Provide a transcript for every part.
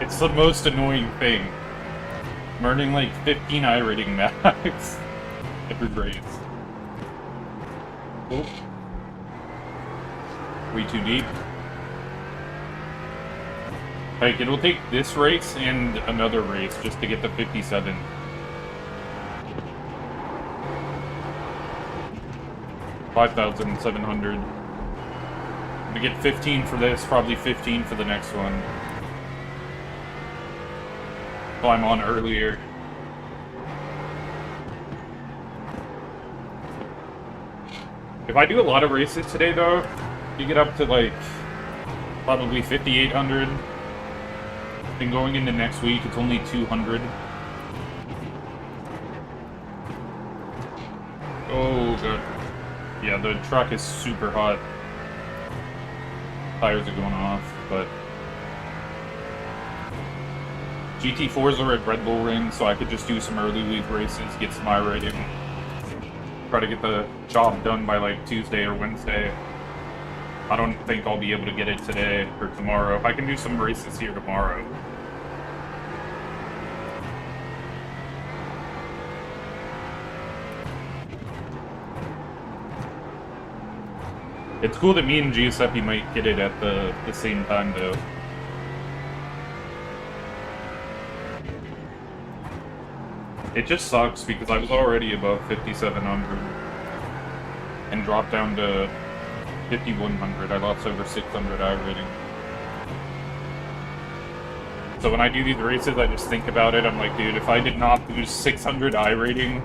It's the most annoying thing. I'm earning like 15 iRating max every race. Oh. Way too deep. Like, it'll take this race and another race just to get to 57. $5,700. To get 15 for this, probably 15 for the next one. Oh, I'm on earlier. If I do a lot of races today, though, you get up to like probably 5,800. And going into next week, it's only 200. Oh, good. Yeah, the truck is super hot. Tires are going off, but GT4s are at Red Bull Ring, so I could just do some early week races, get some iRating, try to get the job done by like Tuesday or Wednesday. I don't think I'll be able to get it today or tomorrow. I can do some races here tomorrow. It's cool that me and Giuseppe might get it at the same time, though. It just sucks because I was already above 5,700 and dropped down to 5,100. I lost over 600 iRating. So when I do these races, I just think about it. I'm like, dude, if I did not lose 600 iRating,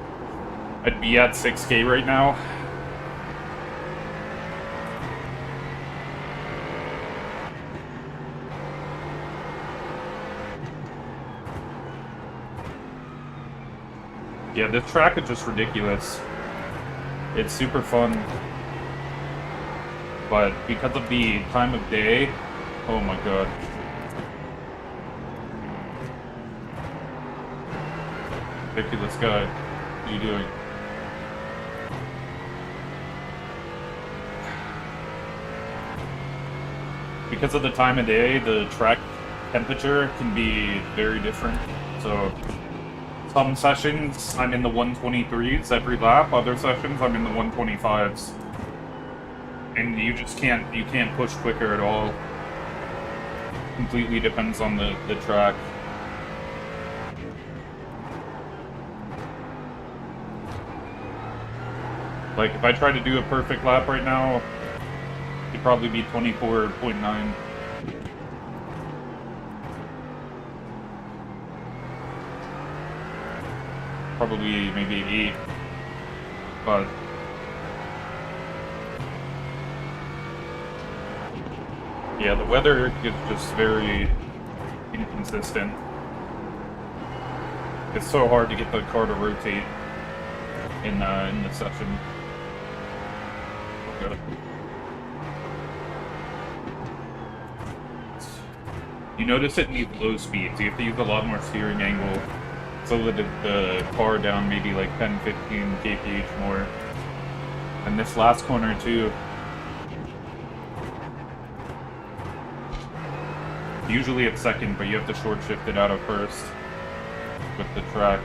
I'd be at 6K right now. Yeah, this track is just ridiculous. It's super fun. But because of the time of day, oh my god. Ridiculous guy. What are you doing? Because of the time of day, the track temperature can be very different. So some sessions, I'm in the 123s every lap. Other sessions, I'm in the 125s. And you just can't push quicker at all. Completely depends on the track. Like, if I try to do a perfect lap right now, it'd probably be 24.9. Probably maybe 8, but yeah, the weather is just very inconsistent. It's so hard to get the car to rotate in the session. Okay. You notice it needs low speeds. You have to use a lot more steering angle. So that the car down maybe like 10-15 kph more. And this last corner too. Usually it's second, but you have to short shift it out of first with the track.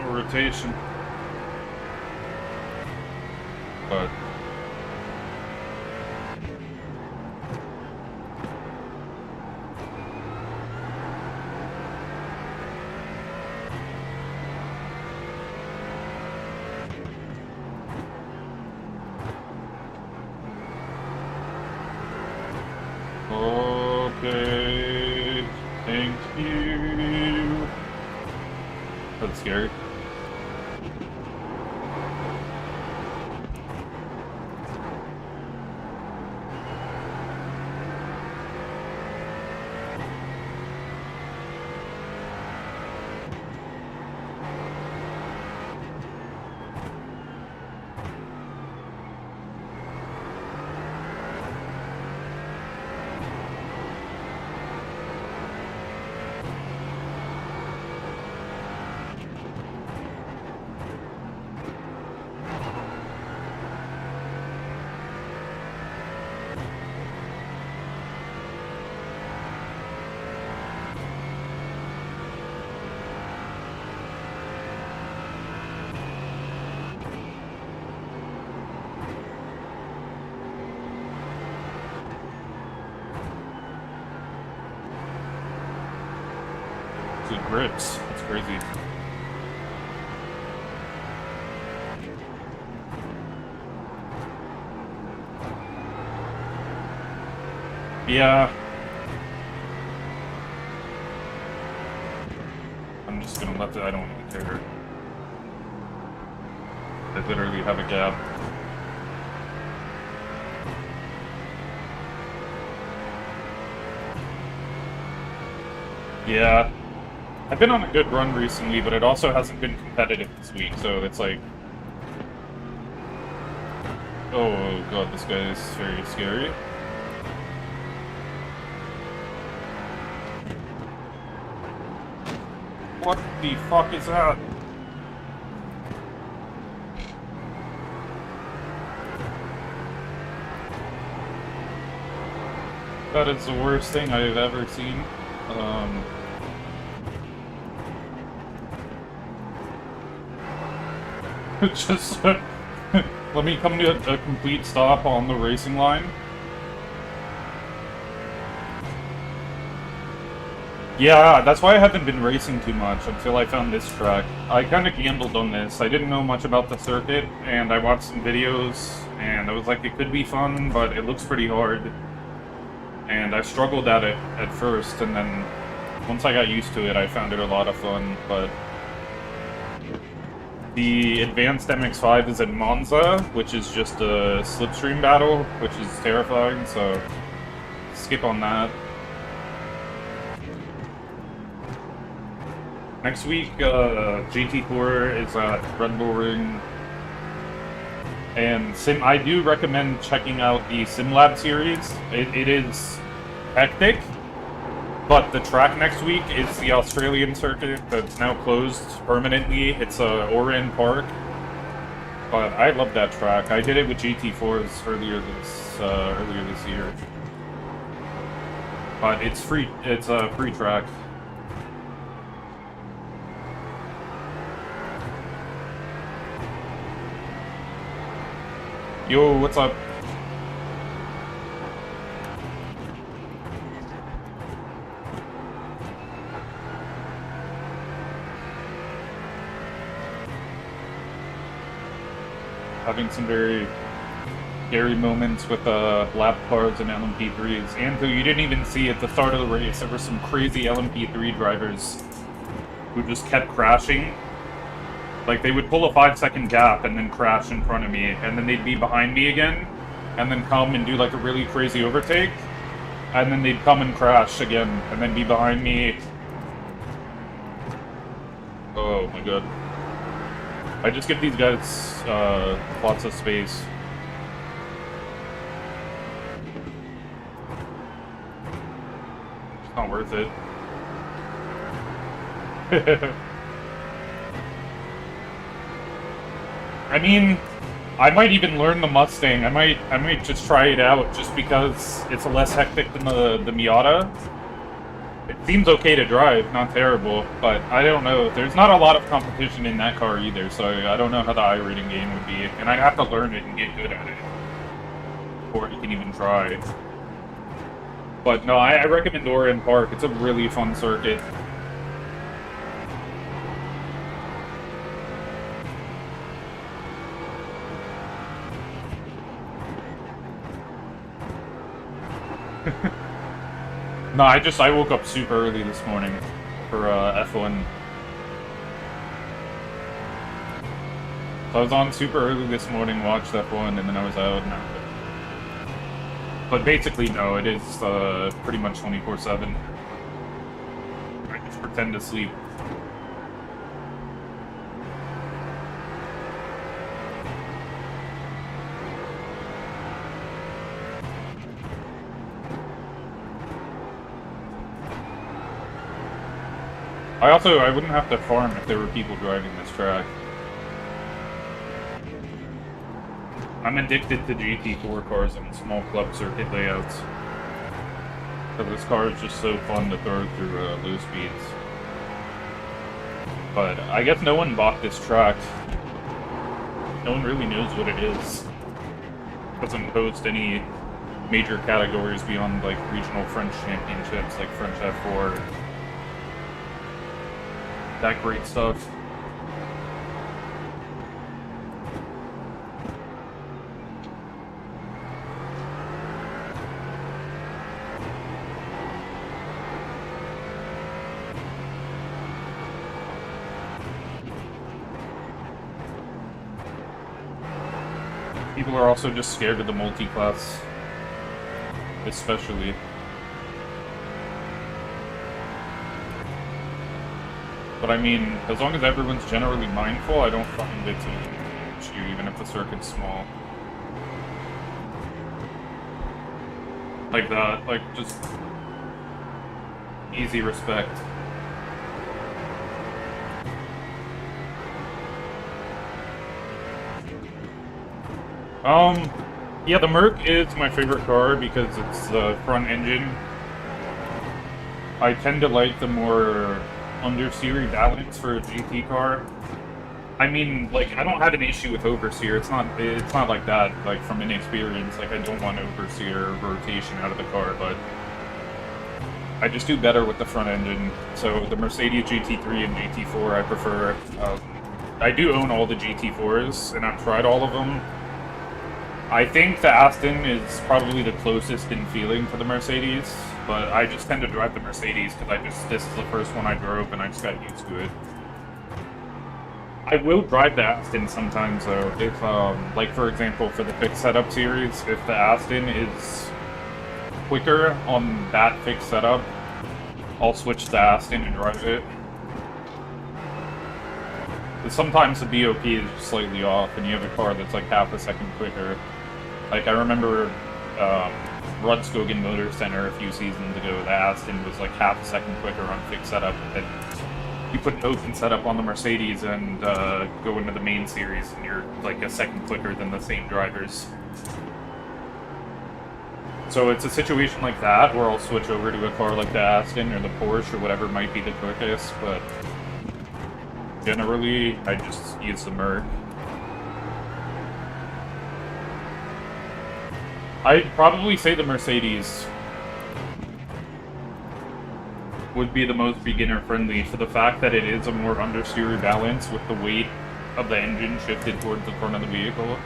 Rotation, but okay, thank you. That's scary. actually grips. It's crazy. Yeah. I'm just gonna let it, I don't even care. I literally have a gap. Yeah. I've been on a good run recently, but it also hasn't been competitive this week, so it's like... Oh god, this guy is very scary. What the fuck is that? That is the worst thing I've ever seen. Just let me come to a complete stop on the racing line. Yeah, that's why I haven't been racing too much until I found this track. I kind of gambled on this. I didn't know much about the circuit, and I watched some videos, and I was like, it could be fun, but it looks pretty hard. And I struggled at it at first, and then once I got used to it, I found it a lot of fun, but... The Advanced MX-5 is in Monza, which is just a slipstream battle, which is terrifying, so skip on that. Next week, GT4 is at Red Bull Ring, and I do recommend checking out the SimLab series. It is hectic, but the track next week is the Australian circuit that's now closed permanently. It's Oran Park, but I love that track. I did it with GT4s earlier this year, but it's free. It's a free track. Yo, what's up? Having some very scary moments with lap cars and LMP3s. Andrew, you didn't even see at the start of the race, there were some crazy LMP3 drivers who just kept crashing. Like, they would pull a 5-second gap and then crash in front of me, and then they'd be behind me again, and then come and do like a really crazy overtake, and then they'd come and crash again, and then be behind me. Oh my god. I just give these guys lots of space. It's not worth it. I mean, I might even learn the Mustang. I might just try it out just because it's less hectic than the Miata. It seems okay to drive, not terrible, but I don't know. There's not a lot of competition in that car either, so I don't know how the iRacing game would be. And I'd have to learn it and get good at it before you can even try. But no, I recommend Oran Park. It's a really fun circuit. No, I woke up super early this morning for F1. So I was on super early this morning, watched F1, and then I was out. But basically, no, it is pretty much 24/7. I just pretend to sleep. I wouldn't have to farm if there were people driving this track. I'm addicted to GT4 cars and small club circuit layouts. So this car is just so fun to throw through low speeds. But I guess no one bought this track. No one really knows what it is. It doesn't host any major categories beyond like regional French championships like French F4. that great stuff. People are also just scared of the multi-class, especially. But I mean, as long as everyone's generally mindful, I don't find it an issue, even if the circuit's small. Like that, like just easy respect. Yeah, the Merc is my favorite car because it's the front engine. I tend to like the more understeer balance for a GT car. I mean, like, I don't have an issue with oversteer. It's not like that, like, from inexperience. Like, I don't want oversteer rotation out of the car, but I just do better with the front engine. So the Mercedes GT3 and GT4 I prefer. I do own all the GT4s, and I've tried all of them. I think the Aston is probably the closest in feeling to the Mercedes, but I just tend to drive the Mercedes because this is the first one I drove and I just got used to it. I will drive the Aston sometimes though, if, like for example for the fixed setup series, if the Aston is quicker on that fixed setup, I'll switch to Aston and drive it. But sometimes the BOP is slightly off and you have a car that's like half a second quicker. Like, I remember Rudskogen Motor Center a few seasons ago, the Aston was like half a second quicker on fixed setup. And you put an open setup on the Mercedes and go into the main series, and you're like a second quicker than the same drivers. So it's a situation like that where I'll switch over to a car like the Aston or the Porsche or whatever might be the quickest, but generally I just use the Merc. I'd probably say the Mercedes would be the most beginner-friendly for the fact that it is a more understeer balance with the weight of the engine shifted towards the front of the vehicle.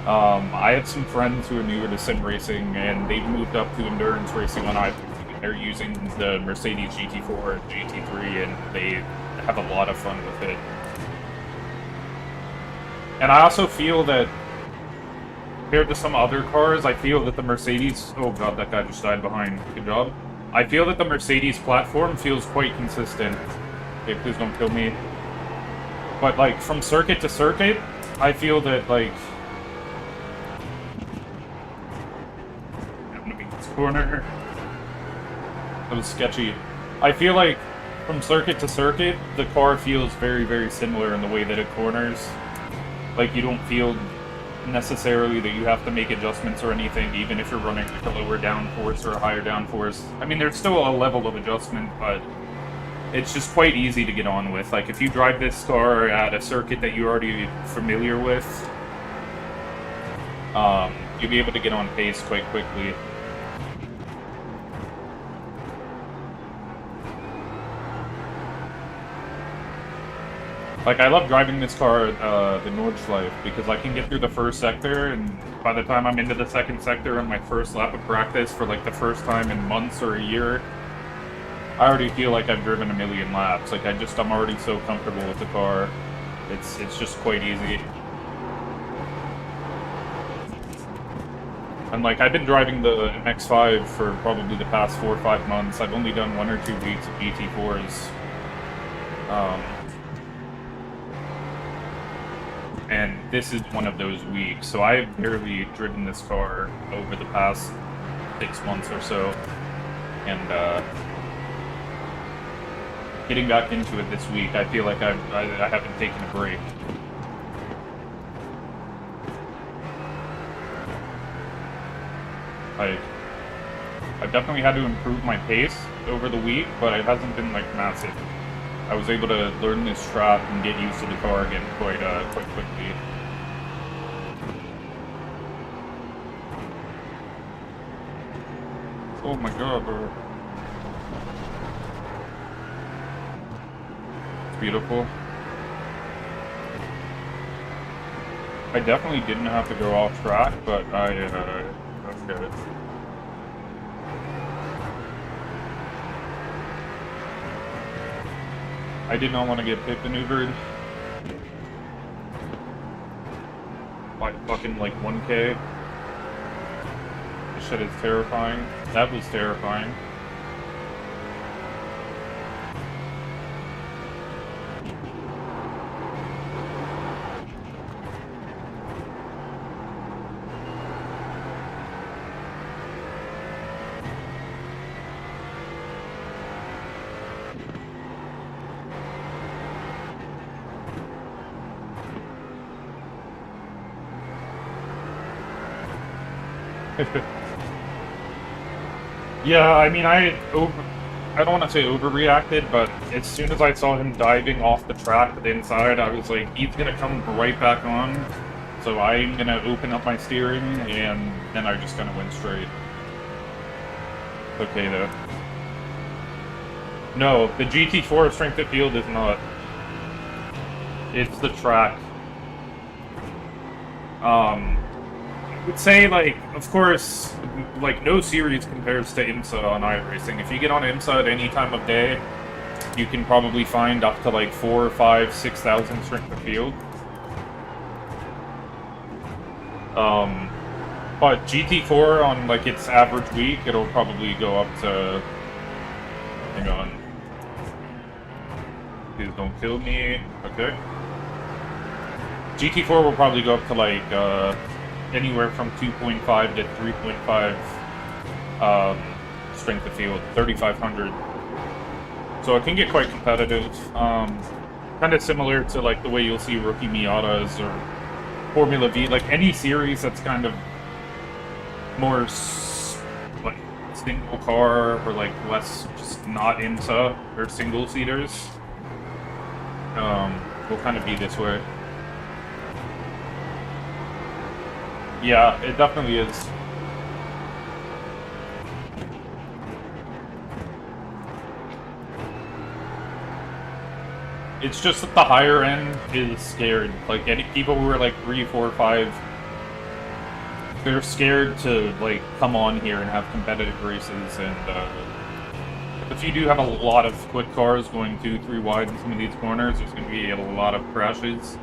I have some friends who are newer to sim racing, and they've moved up to endurance racing on iRacing. They're using the Mercedes GT4 and GT3, and they have a lot of fun with it. And I also feel that compared to some other cars, I feel that the Mercedes... Oh god, that guy just died behind. Good job. I feel that the Mercedes platform feels quite consistent. Okay, please don't kill me. But, like, from circuit to circuit, I feel that, like... I'm gonna beat this corner. That was sketchy. I feel like, from circuit to circuit, the car feels very, very similar in the way that it corners. Like, you don't feel necessarily that you have to make adjustments or anything, even if you're running like a lower downforce or a higher downforce. I mean, there's still a level of adjustment, but it's just quite easy to get on with. Like, if you drive this car at a circuit that you're already familiar with, you'll be able to get on pace quite quickly. Like, I love driving this car, the Nordschleife, because I can get through the first sector, and by the time I'm into the second sector on my first lap of practice for, like, the first time in months or a year, I already feel like I've driven a million laps. Like, I'm already so comfortable with the car. It's just quite easy. And, like, I've been driving the MX-5 for probably the past 4 or 5 months. I've only done 1 or 2 weeks of GT4s. And this is one of those weeks, so I've barely driven this car over the past 6 months or so, and getting back into it this week, I feel like I haven't taken a break. I've definitely had to improve my pace over the week, but it hasn't been like massive. I was able to learn this trap and get used to the car again quite quickly. Oh my god, bro. beautiful. I definitely didn't have to go off track, but okay. I did not want to get pit maneuvered by fucking like 1K. This shit is terrifying. That was terrifying. Yeah, I mean, I don't want to say overreacted, but as soon as I saw him diving off the track to the inside, I was like, he's gonna come right back on, so I'm gonna open up my steering, and then I just kind of went straight. Okay, though. No, the GT4 strength of field is not. It's the track. I would say, like, of course, like, no series compares to IMSA on iRacing. If you get on IMSA at any time of day, you can probably find up to, like, 4, 5, 6,000 strength of field. But GT4 on, like, its average week, it'll probably go up to... Hang on. Please don't kill me. Okay. GT4 will probably go up to, like, anywhere from 2.5 to 3.5 strength of field, 3,500. So it can get quite competitive. Kind of similar to like the way you'll see rookie Miatas or Formula V, like any series that's kind of more like single car or like less just not IMSA or single seaters. Will kind of be this way. Yeah, it definitely is. It's just that the higher end is scared. Like, any people who are like 3, 4, 5, they're scared to like come on here and have competitive races. And if you do have a lot of quick cars going 2, 3 wide in some of these corners, there's going to be a lot of crashes.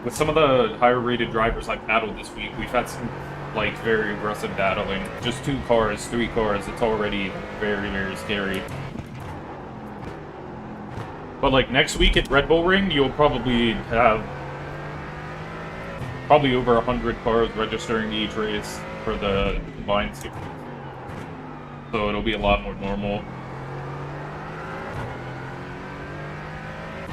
With some of the higher rated drivers I've battled this week, we've had some like very aggressive battling. Just 2 cars, 3 cars, it's already very, very scary. But like next week at Red Bull Ring, you'll probably have over 100 cars registering to each race for the combined series. So it'll be a lot more normal.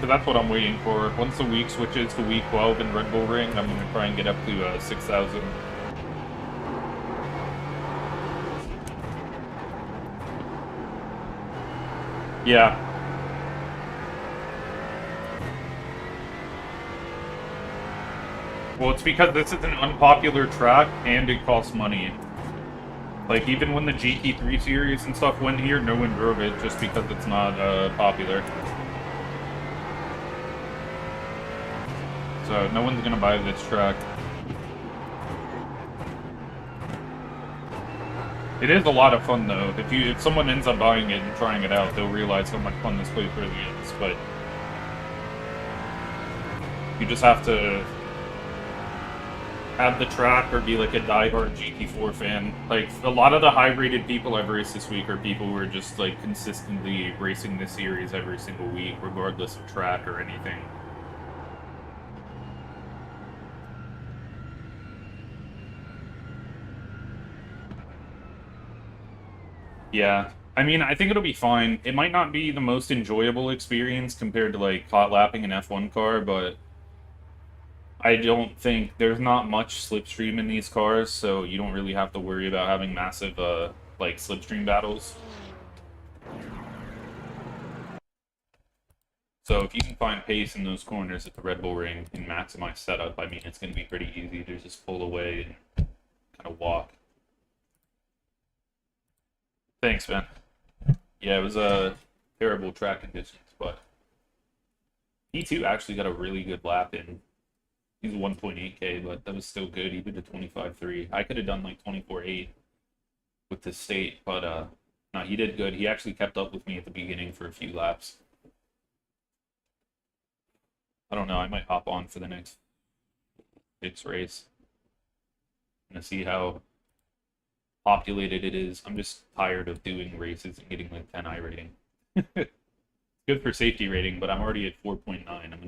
So that's what I'm waiting for. Once the week switches to week 12 in Red Bull Ring, I'm going to try and get up to 6,000. Yeah. Well, it's because this is an unpopular track and it costs money. Like, even when the GT3 series and stuff went here, no one drove it just because it's not popular. So no one's gonna buy this track. It is a lot of fun though. If someone ends up buying it and trying it out, they'll realize how much fun this place really is. But you just have to have the track or be like a diehard GT4 fan. Like, a lot of the high-rated people I've raced this week are people who are just like consistently racing this series every single week, regardless of track or anything. Yeah, I mean, I think it'll be fine. It might not be the most enjoyable experience compared to, like, hot lapping an F1 car, but I don't think there's not much slipstream in these cars, so you don't really have to worry about having massive, like, slipstream battles. So if you can find pace in those corners at the Red Bull Ring and maximize setup, I mean, it's going to be pretty easy to just pull away and kind of walk. Thanks, man. Yeah, it was terrible track conditions, but P2 actually got a really good lap in. He's 1.8K, but that was still good. He did a 25.3. I could have done like 24.8 with the state, but no, he did good. He actually kept up with me at the beginning for a few laps. I don't know. I might hop on for the next pits race. I'm gonna see how populated it is. I'm just tired of doing races and getting like 10 I rating. Good for safety rating, but I'm already at 4.9. I'm gonna